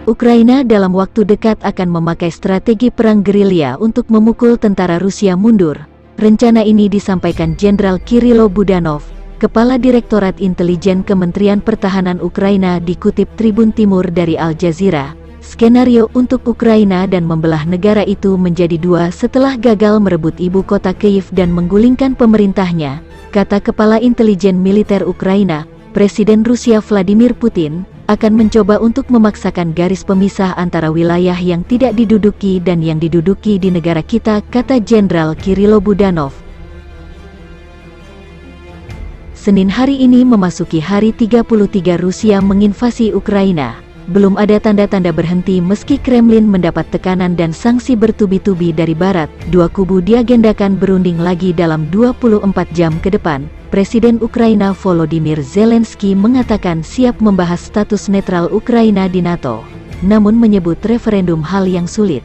Ukraina dalam waktu dekat akan memakai strategi perang gerilya untuk memukul tentara Rusia mundur. Rencana ini disampaikan Jenderal Kirilo Budanov, Kepala Direktorat Intelijen Kementerian Pertahanan Ukraina, dikutip Tribun Timur dari Al Jazeera. Skenario untuk Ukraina dan membelah negara itu menjadi dua setelah gagal merebut ibu kota Kyiv dan menggulingkan pemerintahnya, kata Kepala Intelijen Militer Ukraina. Presiden Rusia Vladimir Putin akan mencoba untuk memaksakan garis pemisah antara wilayah yang tidak diduduki dan yang diduduki di negara kita, kata Jenderal Kirilo Budanov. Senin hari ini memasuki hari 33 Rusia menginvasi Ukraina. Belum ada tanda-tanda berhenti meski Kremlin mendapat tekanan dan sanksi bertubi-tubi dari Barat. Dua kubu diagendakan berunding lagi dalam 24 jam ke depan. Presiden Ukraina Volodymyr Zelensky mengatakan siap membahas status netral Ukraina di NATO, namun menyebut referendum hal yang sulit.